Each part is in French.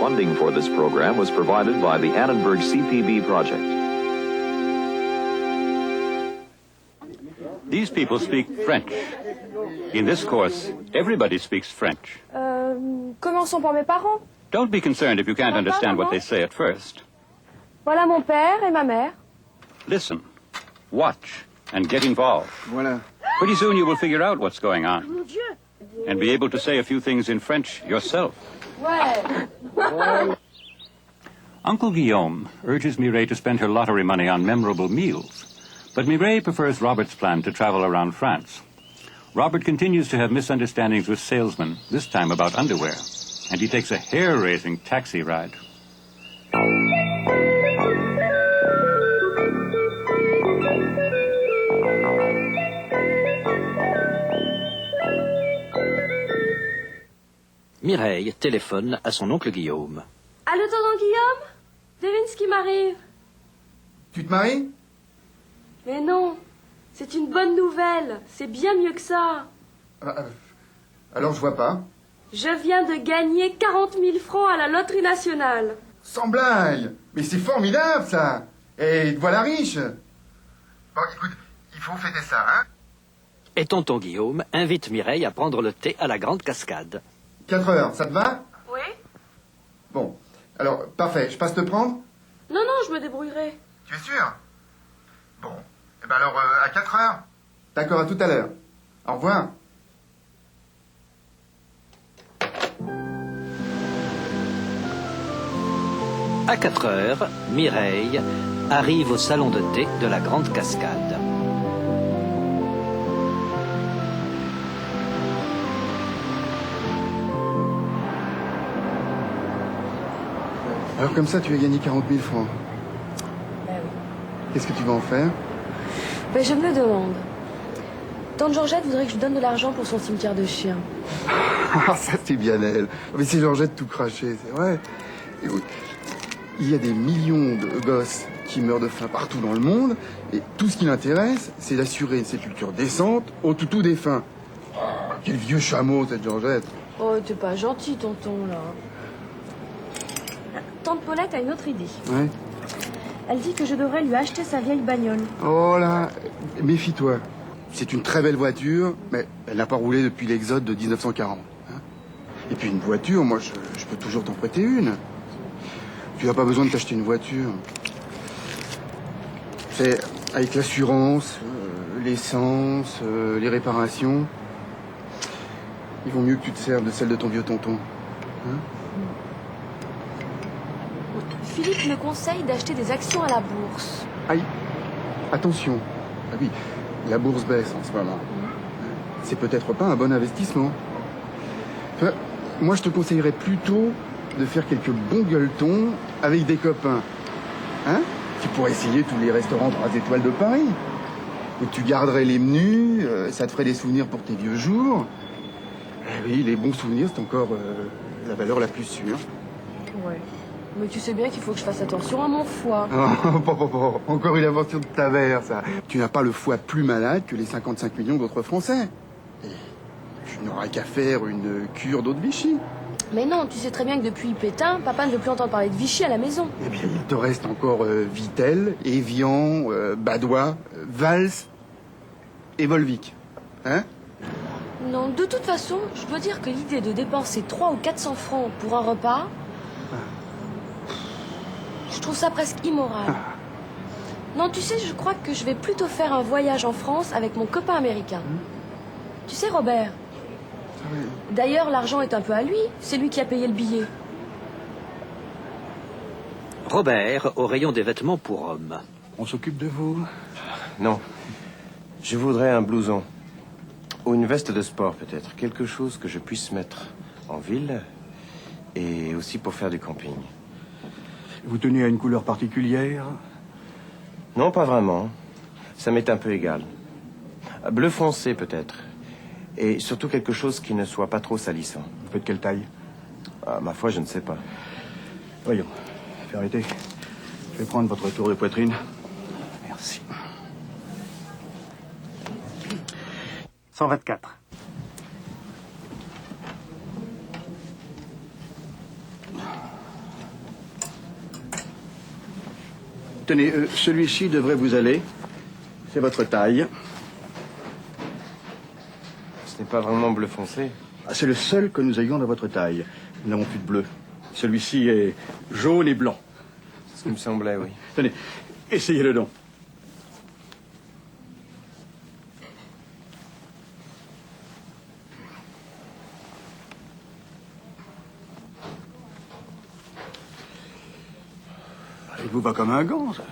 funding for this program was provided by the Annenberg CPB project. These people speak French. In this course, everybody speaks French. Commençons par mes parents. Don't be concerned if you can't understand what they say at first. Voilà mon père et ma mère. Listen, watch, and get involved. Voilà. Pretty soon you will figure out what's going on. And be able to say a few things in French yourself. Ouais. Uncle Guillaume urges Mireille to spend her lottery money on memorable meals. But Mireille prefers Robert's plan to travel around France. Robert continues to have misunderstandings with salesmen, this time about underwear. And he takes a hair-raising taxi ride. Mireille téléphone à son oncle Guillaume. Allô, tonton Guillaume? Devine ce qui m'arrive. Tu te maries? Mais non, c'est une bonne nouvelle. C'est bien mieux que ça. Alors je vois pas. Je viens de gagner 40 000 francs à la loterie nationale. Sans blague. Mais c'est formidable ça. Et te voilà riche. Bon écoute, il faut fêter ça, hein? Et tonton Guillaume invite Mireille à prendre le thé à la Grande Cascade. 4 heures, ça te va? Oui? Bon, alors parfait, je passe te prendre? Non, non, je me débrouillerai. Tu es sûr? Bon, et ben alors à 4 heures? D'accord, à tout à l'heure. Au revoir. À 4 heures, Mireille arrive au salon de thé de la Grande Cascade. Alors comme ça, tu as gagné 40 000 francs. Ben oui. Qu'est-ce que tu vas en faire? Ben je me le demande. Tante Georgette voudrait que je donne de l'argent pour son cimetière de chiens. Ah, ça c'est bien elle. Mais c'est Georgette tout craché, c'est vrai. Écoute, il y a des millions de gosses qui meurent de faim partout dans le monde, et tout ce qui l'intéresse, c'est d'assurer une sépulture décente au toutou des fins. Oh, quel vieux chameau, cette Georgette. Oh, t'es pas gentil, tonton, là. Tante Paulette a une autre idée. Ouais. Elle dit que je devrais lui acheter sa vieille bagnole. Oh là, méfie-toi. C'est une très belle voiture, mais elle n'a pas roulé depuis l'exode de 1940. Hein. Et puis une voiture, moi, je peux toujours t'en prêter une. Tu n'as pas besoin de t'acheter une voiture. C'est avec l'assurance, l'essence, les réparations. Il vaut mieux que tu te serves de celle de ton vieux tonton. Hein. Philippe me conseille d'acheter des actions à la bourse. Aïe, attention. Ah oui, la bourse baisse en ce moment. C'est peut-être pas un bon investissement. Enfin, moi, je te conseillerais plutôt de faire quelques bons gueuletons avec des copains. Hein? Tu pourrais essayer tous les restaurants 3 étoiles de Paris. Où tu garderais les menus, ça te ferait des souvenirs pour tes vieux jours. Eh oui, les bons souvenirs, c'est encore la valeur la plus sûre. Ouais. Mais tu sais bien qu'il faut que je fasse attention à mon foie. Oh, encore une aventure de tavers, ça. Tu n'as pas le foie plus malade que les 55 millions d'autres Français. Et tu n'auras qu'à faire une cure d'eau de Vichy. Mais non, tu sais très bien que depuis Pétain, papa ne veut plus entendre parler de Vichy à la maison. Eh bien, il te reste encore Vittel, Evian, Badois, Valls et Volvic. Hein? Non, de toute façon, je dois dire que l'idée de dépenser 300 ou 400 francs pour un repas, je trouve ça presque immoral. Non, tu sais, je crois que je vais plutôt faire un voyage en France avec mon copain américain. Tu sais, Robert. D'ailleurs, l'argent est un peu à lui. C'est lui qui a payé le billet. Robert, au rayon des vêtements pour hommes. On s'occupe de vous? Non. Je voudrais un blouson. Ou une veste de sport, peut-être. Quelque chose que je puisse mettre en ville. Et aussi pour faire du camping. Vous tenez à une couleur particulière? Non, pas vraiment. Ça m'est un peu égal. Bleu foncé, peut-être. Et surtout quelque chose qui ne soit pas trop salissant. Vous faites quelle taille? Ah, ma foi, je ne sais pas. Voyons. Vérité. Je vais prendre votre tour de poitrine. Merci. 124. Tenez, celui-ci devrait vous aller. C'est votre taille. Ce n'est pas vraiment bleu foncé. Ah, c'est le seul que nous ayons dans votre taille. Nous n'avons plus de bleu. Celui-ci est jaune et blanc. Ce qui me semblait, oui. Tenez, essayez-le donc. Il vous va comme un gant, ça.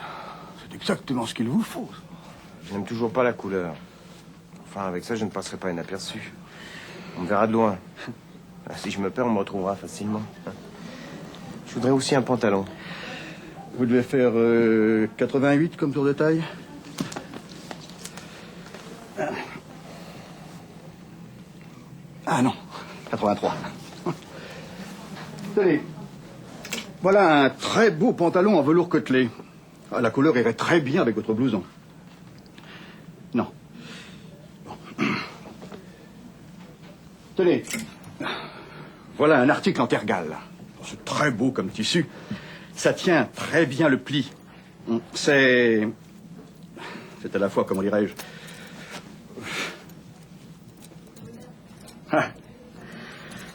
C'est exactement ce qu'il vous faut. Je n'aime toujours pas la couleur. Enfin, avec ça, je ne passerai pas inaperçu. On me verra de loin. Si je me perds, on me retrouvera facilement. Je voudrais aussi un pantalon. Vous devez faire 88 comme tour de taille. Ah non, 83. Tenez, voilà un très beau pantalon en velours côtelé. Ah, la couleur irait très bien avec votre blouson. Non. Bon. Tenez, voilà un article en tergale. C'est très beau comme tissu. Ça tient très bien le pli. C'est à la fois, comment dirais-je... Ah.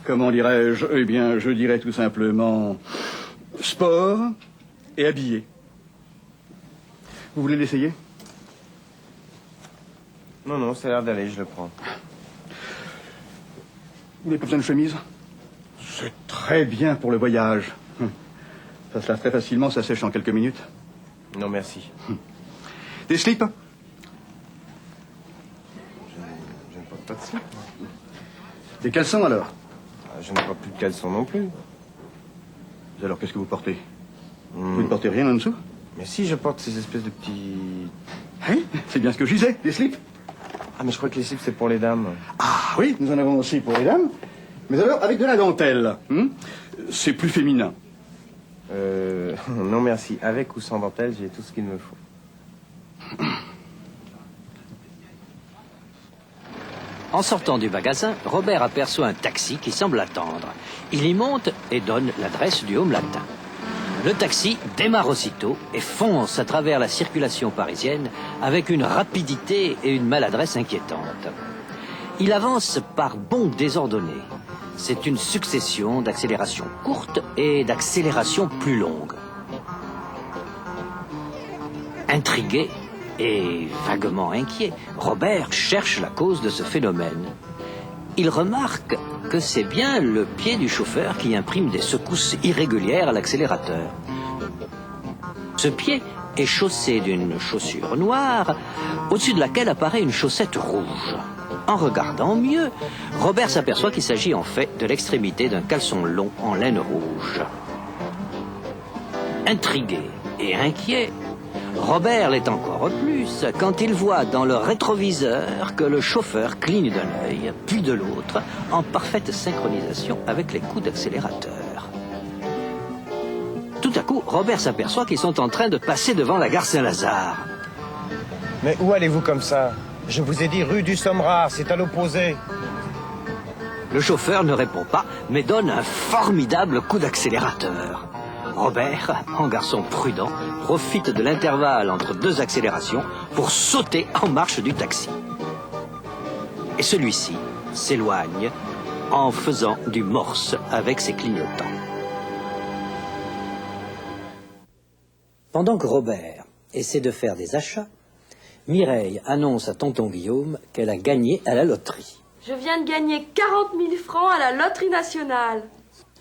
Comment dirais-je? Eh bien, je dirais tout simplement sport et habillé. Vous voulez l'essayer? Non, non, ça a l'air d'aller, je le prends. Vous n'avez pas besoin de chemise? C'est très bien pour le voyage. Ça se lave très facilement, ça sèche en quelques minutes. Non, merci. Des slips? Je ne porte pas de slip. Des caleçons alors? Je ne porte plus de caleçon non plus. Alors qu'est-ce que vous portez? Vous ne portez rien en dessous? Mais si, je porte ces espèces de petits... Oui, c'est bien ce que je disais, des slips. Ah, mais je crois que les slips, c'est pour les dames. Ah oui, nous en avons aussi pour les dames. Mais alors, avec de la dentelle. C'est plus féminin. Non, merci. Avec ou sans dentelle, j'ai tout ce qu'il me faut. En sortant du magasin, Robert aperçoit un taxi qui semble attendre. Il y monte et donne l'adresse du Home Latin. Le taxi démarre aussitôt et fonce à travers la circulation parisienne avec une rapidité et une maladresse inquiétantes. Il avance par bonds désordonnés. C'est une succession d'accélérations courtes et d'accélérations plus longues. Intrigué et vaguement inquiet, Robert cherche la cause de ce phénomène. Il remarque que c'est bien le pied du chauffeur qui imprime des secousses irrégulières à l'accélérateur. Ce pied est chaussé d'une chaussure noire, au-dessus de laquelle apparaît une chaussette rouge. En regardant mieux, Robert s'aperçoit qu'il s'agit en fait de l'extrémité d'un caleçon long en laine rouge. Intrigué et inquiet, Robert l'est encore plus quand il voit dans le rétroviseur que le chauffeur cligne d'un œil, puis de l'autre, en parfaite synchronisation avec les coups d'accélérateur. Tout à coup, Robert s'aperçoit qu'ils sont en train de passer devant la gare Saint-Lazare. Mais où allez-vous comme ça? Je vous ai dit rue du Sommerard, c'est à l'opposé. Le chauffeur ne répond pas, mais donne un formidable coup d'accélérateur. Robert, en garçon prudent, profite de l'intervalle entre deux accélérations pour sauter en marche du taxi. Et celui-ci s'éloigne en faisant du morse avec ses clignotants. Pendant que Robert essaie de faire des achats, Mireille annonce à tonton Guillaume qu'elle a gagné à la loterie. Je viens de gagner 40 000 francs à la loterie nationale.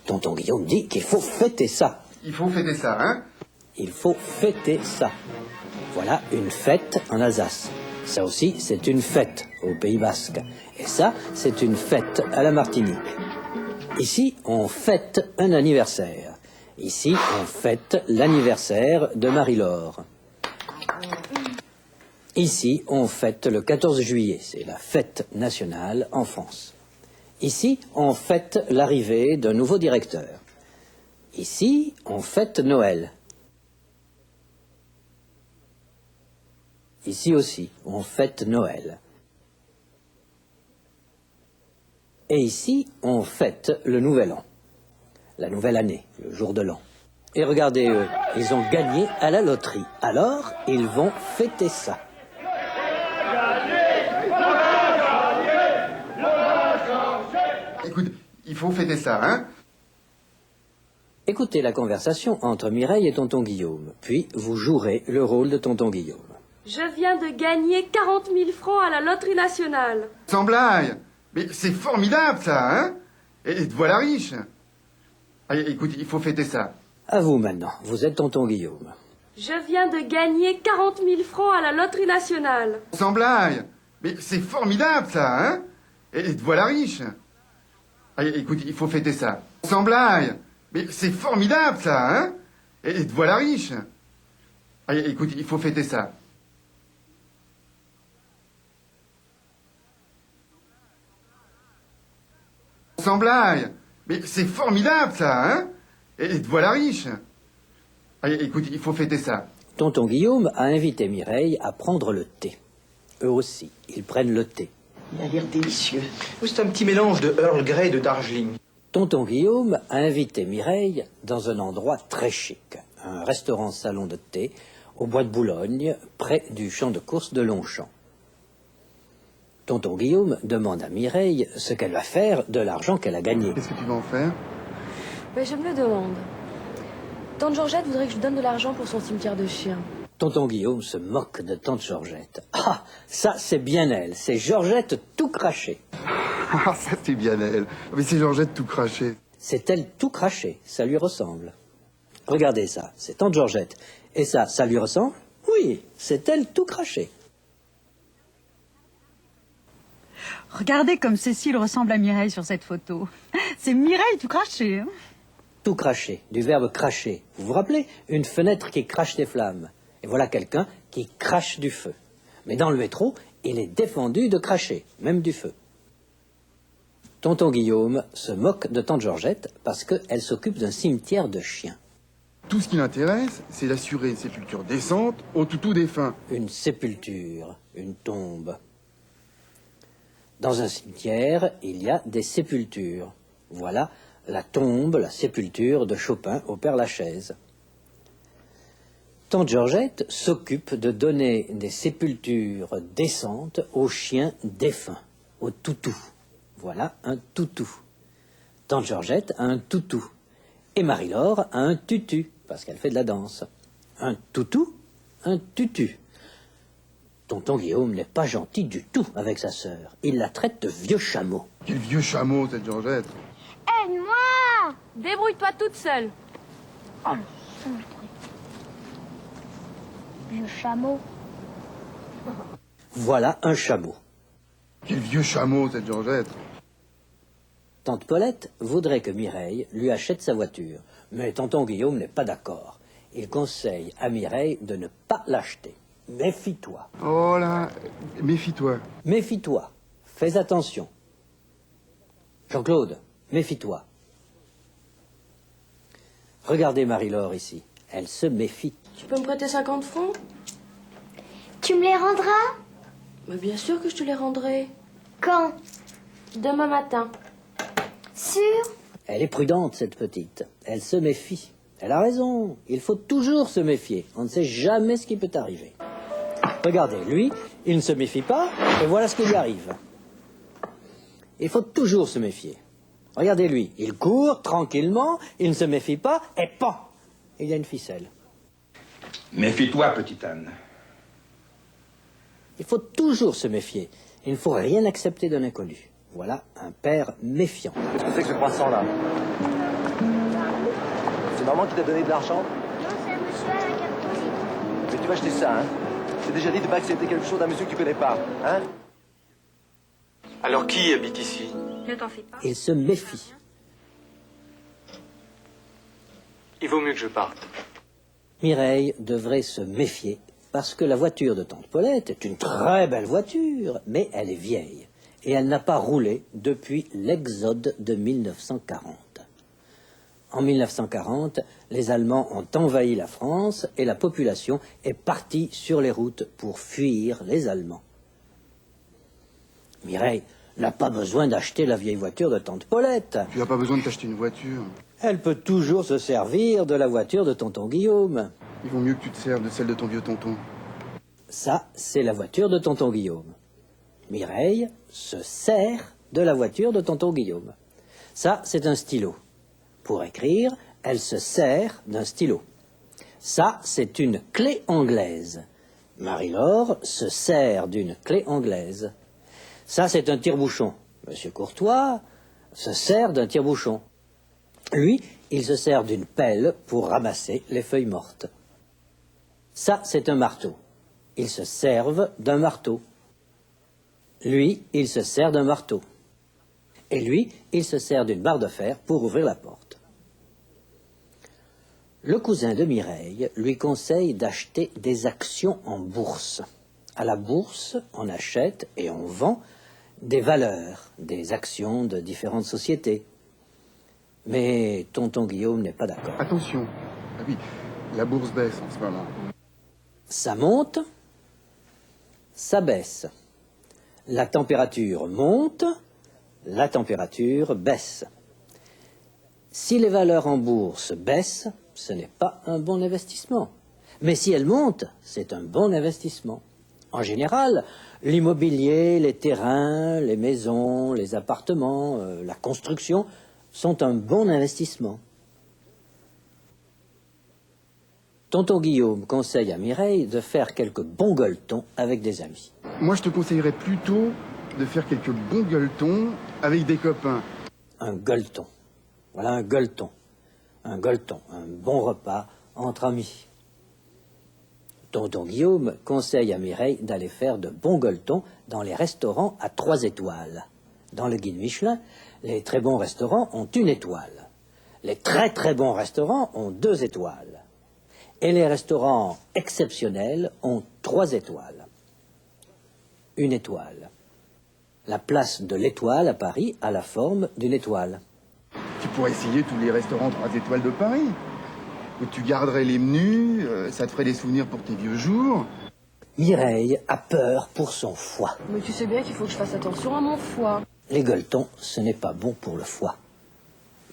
Tonton Guillaume dit qu'il faut fêter ça. Il faut fêter ça, hein? Il faut fêter ça. Voilà une fête en Alsace. Ça aussi, c'est une fête au Pays Basque. Et ça, c'est une fête à la Martinique. Ici, on fête un anniversaire. Ici, on fête l'anniversaire de Marie-Laure. Ici, on fête le 14 juillet. C'est la fête nationale en France. Ici, on fête l'arrivée d'un nouveau directeur. Ici, on fête Noël. Ici aussi, on fête Noël. Et ici, on fête le Nouvel An. La nouvelle année, le jour de l'an. Et regardez eux, ils ont gagné à la loterie. Alors, ils vont fêter ça. Écoute, il faut fêter ça, hein? Écoutez la conversation entre Mireille et tonton Guillaume, puis vous jouerez le rôle de tonton Guillaume. Je viens de gagner 40 000 francs à la loterie nationale. Sans blague. Mais c'est formidable, ça, hein? Et te voilà riche. Allez, écoute, il faut fêter ça. À vous maintenant, vous êtes tonton Guillaume. Je viens de gagner 40 000 francs à la loterie nationale. Sans blague. Mais c'est formidable, ça, hein? Et te voilà riche. Allez, écoute, il faut fêter ça. Sans blague. Mais c'est formidable, ça, hein? Et te voilà riche. Allez, écoute, il faut fêter ça. Sans blague. Mais c'est formidable, ça, hein? Et te voilà riche. Allez, écoute, il faut fêter ça. Tonton Guillaume a invité Mireille à prendre le thé. Eux aussi, ils prennent le thé. Il a l'air délicieux. C'est un petit mélange de Earl Grey et de Darjeeling. Tonton Guillaume a invité Mireille dans un endroit très chic, un restaurant-salon de thé au bois de Boulogne, près du champ de course de Longchamp. Tonton Guillaume demande à Mireille ce qu'elle va faire de l'argent qu'elle a gagné. Qu'est-ce que tu vas en faire? Mais je me le demande. Tante Georgette voudrait que je lui donne de l'argent pour son cimetière de chiens. Tonton Guillaume se moque de tante Georgette. Ah, ça c'est bien elle, c'est Georgette tout craché. Ah, ça c'est bien elle. Mais c'est Georgette tout craché. C'est elle tout craché, ça lui ressemble. Regardez ça, c'est tante Georgette. Et ça lui ressemble? Oui, c'est elle tout craché. Regardez comme Cécile ressemble à Mireille sur cette photo. C'est Mireille tout craché. Hein? Tout craché, du verbe cracher. Vous vous rappelez? Une fenêtre qui crache des flammes. Et voilà quelqu'un qui crache du feu. Mais dans le métro, il est défendu de cracher, même du feu. Tonton Guillaume se moque de tante Georgette parce qu'elle s'occupe d'un cimetière de chiens. Tout ce qui l'intéresse, c'est d'assurer une sépulture décente au toutou défunt. Une sépulture, une tombe. Dans un cimetière, il y a des sépultures. Voilà la tombe, la sépulture de Chopin au Père-Lachaise. Tante Georgette s'occupe de donner des sépultures décentes aux chiens défunts, aux toutous. Voilà un toutou. Tante Georgette a un toutou. Et Marie-Laure a un tutu, parce qu'elle fait de la danse. Un toutou, un tutu. Tonton Guillaume n'est pas gentil du tout avec sa sœur. Il la traite de vieux chameau. Quel vieux chameau, cette Georgette. Aide-moi! Débrouille-toi toute seule. Oh, vieux chameau. Voilà un chameau. Quel vieux chameau, cette Georgette. Tante Paulette voudrait que Mireille lui achète sa voiture. Mais tonton Guillaume n'est pas d'accord. Il conseille à Mireille de ne pas l'acheter. Méfie-toi. Oh là, méfie-toi. Méfie-toi. Fais attention. Jean-Claude, méfie-toi. Regardez Marie-Laure ici. Elle se méfie. Tu peux me prêter 50 francs? Tu me les rendras? Mais bien sûr que je te les rendrai. Quand? Demain matin. Sûr? Elle est prudente, cette petite. Elle se méfie. Elle a raison. Il faut toujours se méfier. On ne sait jamais ce qui peut arriver. Regardez, lui, il ne se méfie pas, et voilà ce qui lui arrive. Il faut toujours se méfier. Regardez lui, il court tranquillement, il ne se méfie pas, et pan, il y a une ficelle. Méfie-toi, petite Anne. Il faut toujours se méfier. Il ne faut rien accepter d'un inconnu. Voilà un père méfiant. Qu'est-ce que c'est que ce croissant-là? C'est maman qui t'a donné de l'argent? Non, c'est un monsieur à la carte de visite. Mais tu vas acheter ça, hein? C'est déjà dit de pas accepter quelque chose d'un monsieur que tu connais pas, hein? Alors qui habite ici? Ne t'en fais pas. Il se méfie. Il vaut mieux que je parte. Mireille devrait se méfier parce que la voiture de tante Paulette est une très belle voiture, mais elle est vieille et elle n'a pas roulé depuis l'exode de 1940. En 1940, les Allemands ont envahi la France et la population est partie sur les routes pour fuir les Allemands. Mireille n'a pas besoin d'acheter la vieille voiture de tante Paulette. Tu n'as pas besoin de t'acheter une voiture. Elle peut toujours se servir de la voiture de tonton Guillaume. Il vaut mieux que tu te serves de celle de ton vieux tonton. Ça, c'est la voiture de tonton Guillaume. Mireille se sert de la voiture de tonton Guillaume. Ça, c'est un stylo. Pour écrire, elle se sert d'un stylo. Ça, c'est une clé anglaise. Marie-Laure se sert d'une clé anglaise. Ça, c'est un tire-bouchon. Monsieur Courtois se sert d'un tire-bouchon. Lui, il se sert d'une pelle pour ramasser les feuilles mortes. Ça, c'est un marteau. Ils se servent d'un marteau. Lui, il se sert d'un marteau. Et lui, il se sert d'une barre de fer pour ouvrir la porte. Le cousin de Mireille lui conseille d'acheter des actions en bourse. À la bourse, on achète et on vend des valeurs, des actions de différentes sociétés. Mais tonton Guillaume n'est pas d'accord. Attention. Ah oui, la bourse baisse en ce moment. Ça monte, ça baisse. La température monte, la température baisse. Si les valeurs en bourse baissent, ce n'est pas un bon investissement. Mais si elles montent, c'est un bon investissement. En général, l'immobilier, les terrains, les maisons, les appartements, la construction sont un bon investissement. Tonton Guillaume conseille à Mireille de faire quelques bons gueuletons avec des amis. Moi, je te conseillerais plutôt de faire quelques bons gueuletons avec des copains. Un gueuleton. Voilà un gueuleton. Un gueuleton, un bon repas entre amis. Tonton Guillaume conseille à Mireille d'aller faire de bons gueuletons dans les restaurants à 3 étoiles. Dans le guide Michelin, les très bons restaurants ont 1 étoile. Les très très bons restaurants ont 2 étoiles. Et les restaurants exceptionnels ont 3 étoiles. 1 étoile. La place de l'Étoile à Paris a la forme d'une étoile. Tu pourrais essayer tous les restaurants 3 étoiles de Paris. Où tu garderais les menus, ça te ferait des souvenirs pour tes vieux jours. Mireille a peur pour son foie. Mais tu sais bien qu'il faut que je fasse attention à mon foie. Les gueuletons, ce n'est pas bon pour le foie.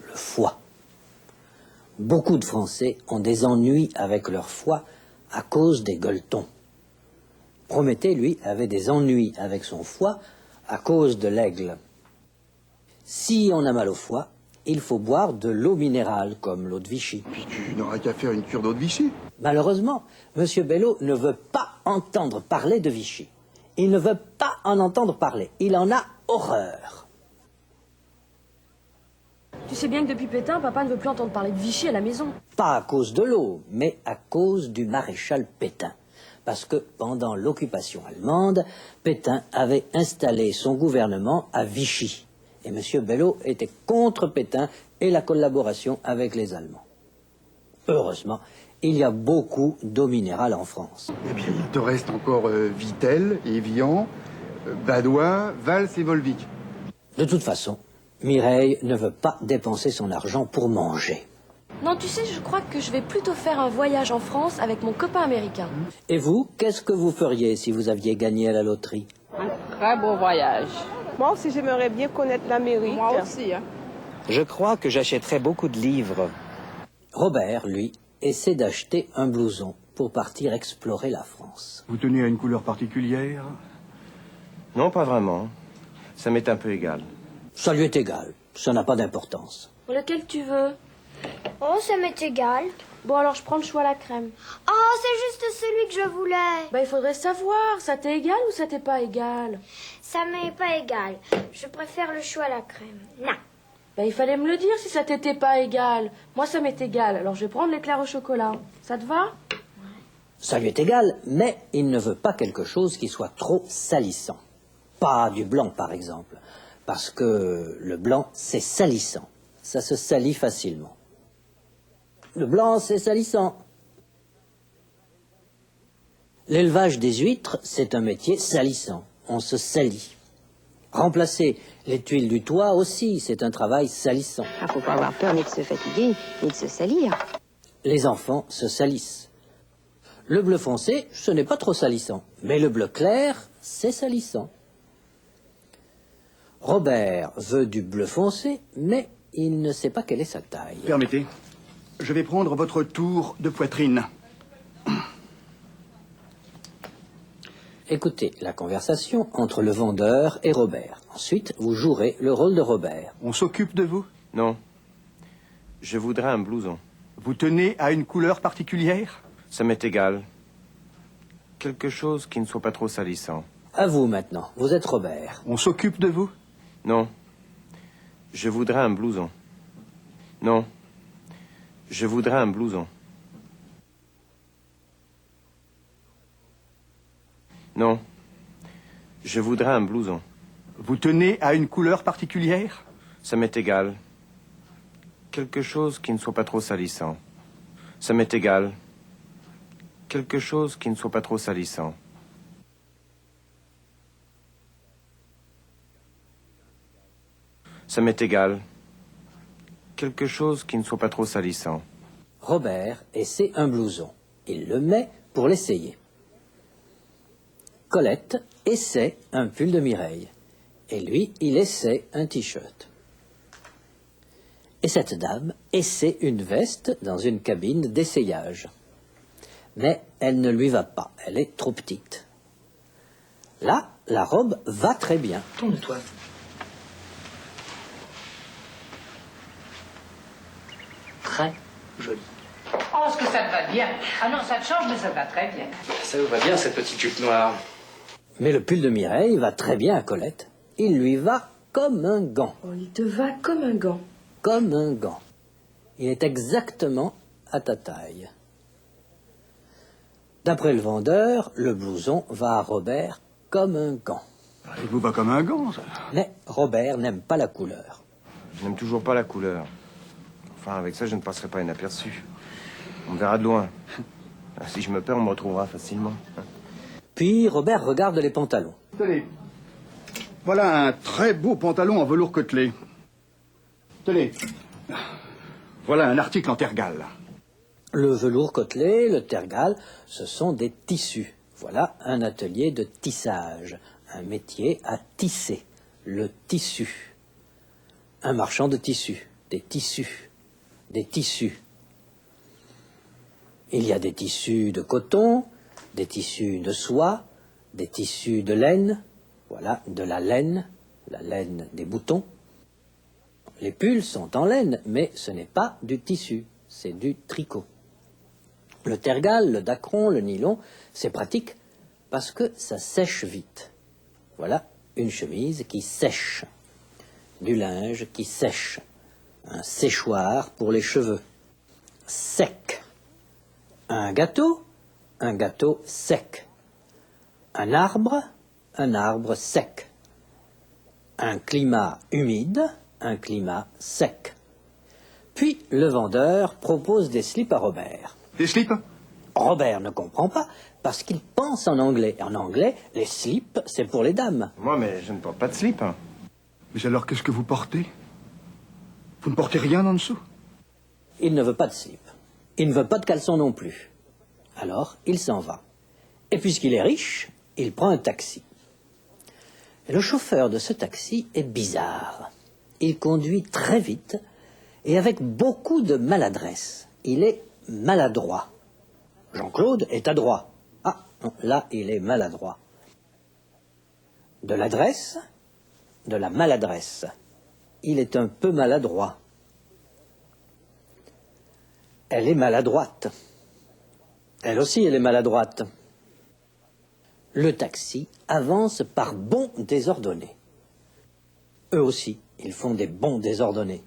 Le foie. Beaucoup de Français ont des ennuis avec leur foie à cause des gueuletons. Prométhée, lui, avait des ennuis avec son foie à cause de l'aigle. Si on a mal au foie, il faut boire de l'eau minérale, comme l'eau de Vichy. Puis tu n'auras qu'à faire une cure d'eau de Vichy. Malheureusement, M. Bello ne veut pas entendre parler de Vichy. Il ne veut pas en entendre parler. Il en a horreur. Tu sais bien que depuis Pétain, papa ne veut plus entendre parler de Vichy à la maison. Pas à cause de l'eau, mais à cause du maréchal Pétain. Parce que pendant l'occupation allemande, Pétain avait installé son gouvernement à Vichy. Et M. Bello était contre Pétain et la collaboration avec les Allemands. Heureusement, il y a beaucoup d'eau minérale en France. Eh bien, il te reste encore Vittel, Evian, Badois, Valls et Volvic. De toute façon, Mireille ne veut pas dépenser son argent pour manger. Non, tu sais, je crois que je vais plutôt faire un voyage en France avec mon copain américain. Et vous, qu'est-ce que vous feriez si vous aviez gagné à la loterie? Un très beau voyage. Moi aussi, j'aimerais bien connaître l'Amérique. Moi aussi. Hein. Je crois que j'achèterais beaucoup de livres. Robert, lui, essaie d'acheter un blouson pour partir explorer la France. Vous tenez à une couleur particulière? Non, pas vraiment. Ça m'est un peu égal. Ça lui est égal. Ça n'a pas d'importance. Lequel tu veux? Oh, ça m'est égal. Bon, alors je prends le choix à la crème. Oh, c'est juste celui que je voulais. Bah, il faudrait savoir, ça t'est égal ou ça t'est pas égal? Ça m'est pas égal. Je préfère le choix à la crème. Non. Bah, il fallait me le dire si ça t'était pas égal. Moi, ça m'est égal, alors je vais prendre l'éclair au chocolat. Ça te va? Ça lui est égal, mais il ne veut pas quelque chose qui soit trop salissant. Pas du blanc, par exemple. Parce que le blanc, c'est salissant. Ça se salit facilement. Le blanc, c'est salissant. L'élevage des huîtres, c'est un métier salissant. On se salit. Remplacer les tuiles du toit aussi, c'est un travail salissant. Il ne faut pas avoir peur ni de se fatiguer, ni de se salir. Les enfants se salissent. Le bleu foncé, ce n'est pas trop salissant. Mais le bleu clair, c'est salissant. Robert veut du bleu foncé, mais il ne sait pas quelle est sa taille. Permettez, je vais prendre votre tour de poitrine. Écoutez la conversation entre le vendeur et Robert. Ensuite, vous jouerez le rôle de Robert. On s'occupe de vous? Non. Je voudrais un blouson. Vous tenez à une couleur particulière? Ça m'est égal. Quelque chose qui ne soit pas trop salissant. À vous maintenant, vous êtes Robert. On s'occupe de vous? Non. Je voudrais un blouson. Non. Je voudrais un blouson. Non. Je voudrais un blouson. Vous tenez à une couleur particulière? Ça m'est égal. Quelque chose qui ne soit pas trop salissant. Ça m'est égal. Quelque chose qui ne soit pas trop salissant. Ça m'est égal. Quelque chose qui ne soit pas trop salissant. Robert essaie un blouson. Il le met pour l'essayer. Colette essaie un pull de Mireille. Et lui, il essaie un t-shirt. Et cette dame essaie une veste dans une cabine d'essayage. Mais elle ne lui va pas, elle est trop petite. Là, la robe va très bien. Tourne-toi. Très joli. Oh, est-ce que ça te va bien? Ah non, ça te change, mais ça te va très bien. Ça vous va bien, cette petite jupe noire. Mais le pull de Mireille va très bien à Colette. Il lui va comme un gant. Oh, il te va comme un gant. Comme un gant. Il est exactement à ta taille. D'après le vendeur, le blouson va à Robert comme un gant. Il vous va comme un gant, ça. Mais Robert n'aime pas la couleur. Je n'aime toujours pas la couleur. Enfin, avec ça, je ne passerai pas inaperçu. On me verra de loin. Si je me perds, on me retrouvera facilement. Puis Robert regarde les pantalons. Tenez. Voilà un très beau pantalon en velours côtelé. Tenez. Voilà un article en tergale. Le velours côtelé, le tergal, ce sont des tissus. Voilà un atelier de tissage, un métier à tisser, le tissu. Un marchand de tissus, des tissus, des tissus. Il y a des tissus de coton, des tissus de soie, des tissus de laine, voilà, de la laine des boutons. Les pulls sont en laine, mais ce n'est pas du tissu, c'est du tricot. Le tergal, le dacron, le nylon, c'est pratique parce que ça sèche vite. Voilà une chemise qui sèche, du linge qui sèche, un séchoir pour les cheveux, sec. Un gâteau sec. Un arbre sec. Un climat humide, un climat sec. Puis le vendeur propose des slips à Robert. Des slips? Robert ne comprend pas parce qu'il pense en anglais. En anglais, les slips, c'est pour les dames. Moi, mais je ne porte pas de slip. Hein. Mais alors, qu'est-ce que vous portez? Vous ne portez rien en dessous? Il ne veut pas de slip. Il ne veut pas de caleçon non plus. Alors, il s'en va. Et puisqu'il est riche, il prend un taxi. Et le chauffeur de ce taxi est bizarre. Il conduit très vite et avec beaucoup de maladresse. Il est maladroit. Jean-Claude est adroit. Ah, non, là, il est maladroit. De l'adresse, de la maladresse. Il est un peu maladroit. Elle est maladroite. Elle aussi, elle est maladroite. Le taxi avance par bonds désordonnés. Eux aussi, ils font des bonds désordonnés.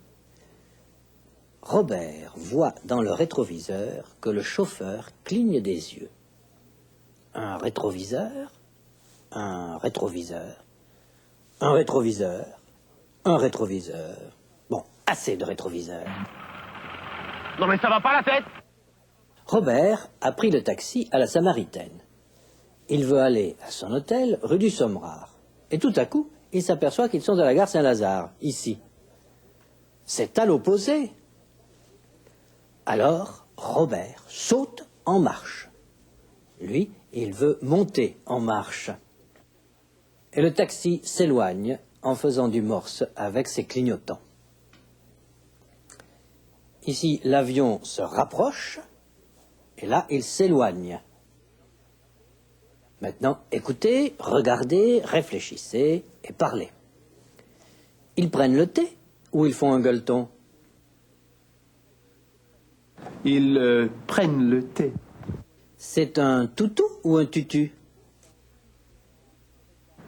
Robert voit dans le rétroviseur que le chauffeur cligne des yeux. Un rétroviseur, un rétroviseur, un rétroviseur, un rétroviseur. Bon, assez de rétroviseurs. Non mais ça va pas la tête? Robert a pris le taxi à la Samaritaine. Il veut aller à son hôtel rue du Sommerard. Et tout à coup, il s'aperçoit qu'ils sont à la gare Saint-Lazare, ici. C'est à l'opposé. Alors, Robert saute en marche. Lui, il veut monter en marche. Et le taxi s'éloigne en faisant du morse avec ses clignotants. Ici, l'avion se rapproche, et là, il s'éloigne. Maintenant, écoutez, regardez, réfléchissez et parlez. Ils prennent le thé ou ils font un gueuleton? Ils prennent le thé. C'est un toutou ou un tutu?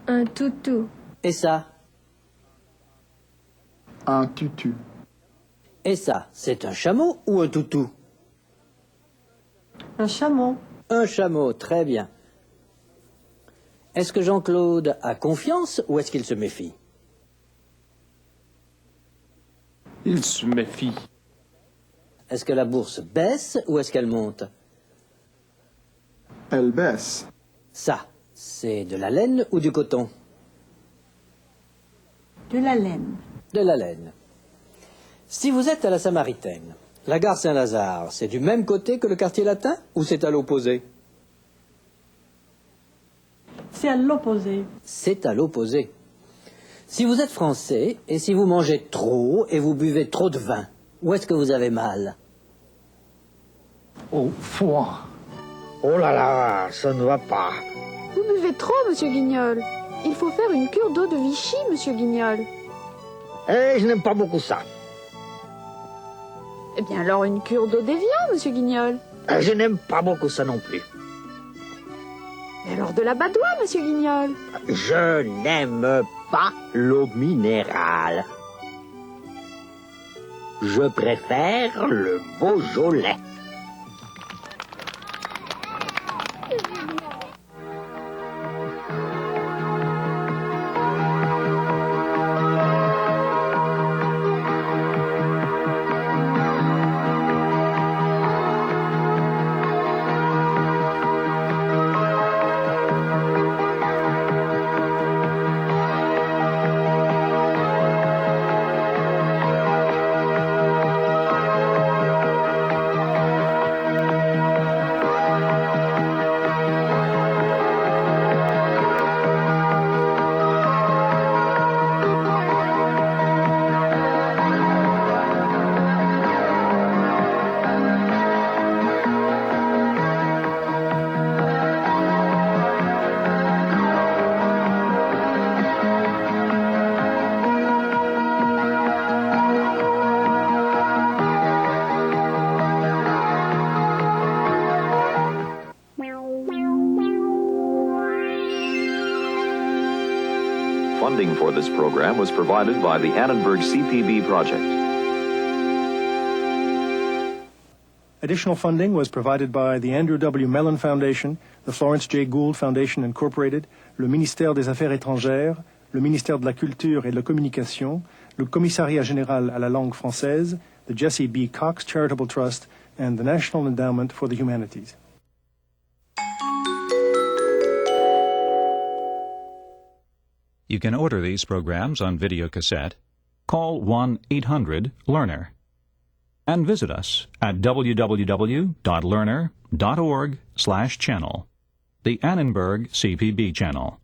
Un toutou. Et ça? Un tutu. Et ça, c'est un chameau ou un toutou? Un chameau. Un chameau, très bien. Est-ce que Jean-Claude a confiance ou est-ce qu'il se méfie? Il se méfie. Est-ce que la bourse baisse ou est-ce qu'elle monte? Elle baisse. Ça, c'est de la laine ou du coton? De la laine. De la laine. Si vous êtes à la Samaritaine, la gare Saint-Lazare, c'est du même côté que le quartier latin ou c'est à l'opposé? C'est à l'opposé. C'est à l'opposé. Si vous êtes français et si vous mangez trop et vous buvez trop de vin, où est-ce que vous avez mal? Au foie. Oh là là, ça ne va pas. Vous buvez trop, monsieur Guignol. Il faut faire une cure d'eau de Vichy, monsieur Guignol. Eh, je n'aime pas beaucoup ça. Eh bien alors une cure d'eau d'Évian, monsieur Guignol. Je n'aime pas beaucoup ça non plus. Et alors de la badoie, monsieur Guignol. Je n'aime pas l'eau minérale. Je préfère le Beaujolais. Funding for this program was provided by the Annenberg CPB project. Additional funding was provided by the Andrew W. Mellon Foundation, the Florence J. Gould Foundation Incorporated, le ministère des Affaires étrangères, le ministère de la Culture et de la Communication, le Commissariat général à la langue française, the Jesse B. Cox Charitable Trust, and the National Endowment for the Humanities. You can order these programs on videocassette. Call 1-800-LEARNER. And visit us at www.learner.org/channel, the Annenberg CPB channel.